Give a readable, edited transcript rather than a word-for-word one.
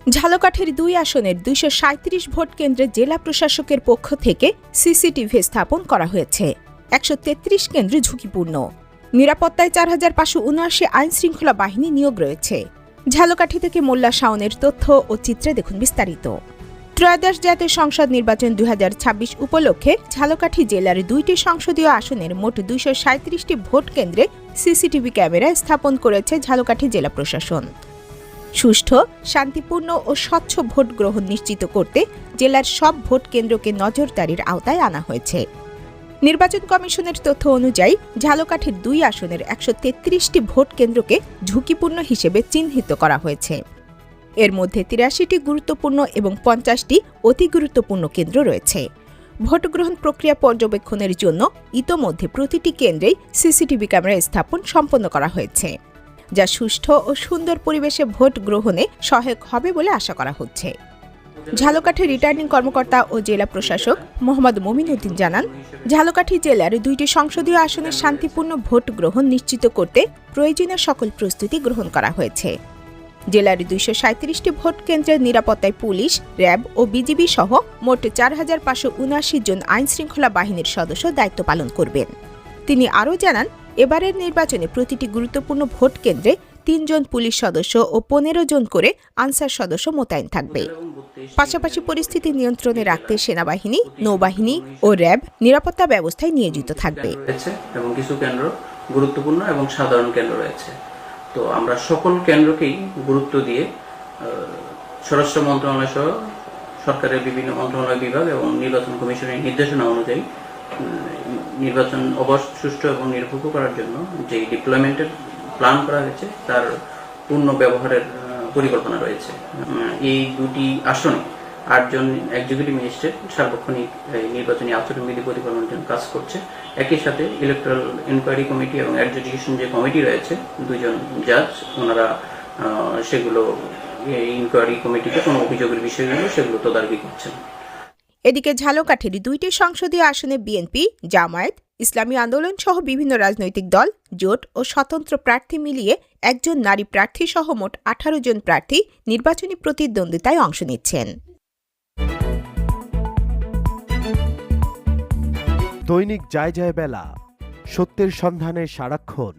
ঝালকাঠির ২ আসনের ২৩৭ ভোট কেন্দ্রে জেলা প্রশাসকের পক্ষ থেকে সিসিটিভি স্থাপন করা হয়েছে। ১৩৩ কেন্দ্র ঝুঁকিপূর্ণ। নিরাপত্তায় ৪৫৭৯ আইন শৃঙ্খলা বাহিনী নিয়োগ রয়েছে। ঝালকাঠি থেকে মোল্লা শাওনের তথ্য ও চিত্রে দেখুন বিস্তারিত। ত্রয়োদশ জাতীয় সংসদ নির্বাচন ২০২৬ উপলক্ষে ঝালকাঠি জেলার ২টি সংসদীয় আসনের মোট ২৩৭টি ভোট কেন্দ্রে সিসিটিভি ক্যামেরা স্থাপন করেছে ঝালকাঠি জেলা প্রশাসন। সুষ্ঠু, শান্তিপূর্ণ ও স্বচ্ছ ভোট গ্রহণ নিশ্চিত করতে জেলার সব ভোট কেন্দ্রকে নজরদারির আওতায় আনা হয়েছে। নির্বাচন কমিশনের তথ্য অনুযায়ী ঝালকাঠির ২ আসনের ১৩৩টি ভোট কেন্দ্রকে ঝুঁকিপূর্ণ হিসেবে চিহ্নিত করা হয়েছে। এর মধ্যে ৮৩টি গুরুত্বপূর্ণ এবং ৫০টি অতি গুরুত্বপূর্ণ কেন্দ্র রয়েছে। ভোট গ্রহণ প্রক্রিয়া পর্যবেক্ষণের জন্য ইতোমধ্যে প্রতিটি কেন্দ্রেই সিসিটিভি ক্যামেরা স্থাপন সম্পন্ন করা হয়েছে, যা সুষ্ঠু ও সুন্দর পরিবেশে ভোট গ্রহণে সহায়ক হবে বলে আশা করা হচ্ছে। ঝালকাঠির রিটার্নিং কর্মকর্তা ও জেলা প্রশাসক মোহাম্মদ মমিন উদ্দিন জানান, ঝালকাঠি জেলার ২টি সংসদীয় আসনের শান্তিপূর্ণ ভোট গ্রহণ নিশ্চিত করতে প্রয়োজনীয় সকল প্রস্তুতি গ্রহণ করা হয়েছে। জেলার ২৩৭টি ভোট কেন্দ্রের নিরাপত্তায় পুলিশ, র্যাব ও বিজিবি সহ মোট ৪৫৭৯ জন আইন শৃঙ্খলা বাহিনীর সদস্য দায়িত্ব পালন করবেন। তিনি আরও জানান, এবারের নির্বাচনে প্রতিটি গুরুত্বপূর্ণ ভোট কেন্দ্রে ৩ জন পুলিশ সদস্য ও ১৫ জন করে আনসার সদস্য মোতায়েন থাকবে। পাশাপাশি পরিস্থিতি নিয়ন্ত্রণে রাখতে সেনাবাহিনী, নৌবাহিনী ও র্যাব নিরাপত্তা ব্যবস্থায় নিয়োজিত থাকবে। এবং কিছু কেন্দ্র গুরুত্বপূর্ণ এবং সাধারণ কেন্দ্র রয়েছে। তো আমরা সকল কেন্দ্রকেই গুরুত্ব দিয়ে স্বরাষ্ট্র মন্ত্রণালয় সহ সরকারের বিভিন্ন মন্ত্রণালয় বিভাগ এবং নির্বাচন কমিশনের নির্দেশনা অনুযায়ী নির্বাচন অবাধ, সুষ্ঠু এবং নিরপেক্ষ করার জন্য যে ডিপ্লয়মেন্টের প্ল্যান করা হয়েছে তার পূর্ণ ব্যবহারের পরিকল্পনা রয়েছে। এই ২টি আসনে ৮ জন এক্সিকিউটিভ ম্যাজিস্ট্রেট সার্বক্ষণিক নির্বাচনী আচরণবিধি প্রতিপালনের জন্য কাজ করছে। একই সাথে ইলেকট্রাল ইনকোয়ারি কমিটি এবং অ্যাডজুডিকেশন যে কমিটি রয়েছে, ২ জন জাজ, ওনারা সেগুলো ইনকোয়ারি কমিটিতে কোনো অভিযোগের বিষয়গুলো সেগুলো তদারকি করছেন। এদিকে ঝালকাঠির ২টি সংসদীয় আসনে বিএনপি, জামায়াত, ইসলামী আন্দোলন সহ বিভিন্ন রাজনৈতিক দল, জোট ও স্বতন্ত্র প্রার্থী মিলিয়ে ১ জন নারী প্রার্থী সহ মোট ১৮ জন প্রার্থী নির্বাচনী প্রতিদ্বন্দ্বিতায় অংশ নিচ্ছেন। দৈনিক যায় যায় বেলা, সত্যের সন্ধানে সারাক্ষণ।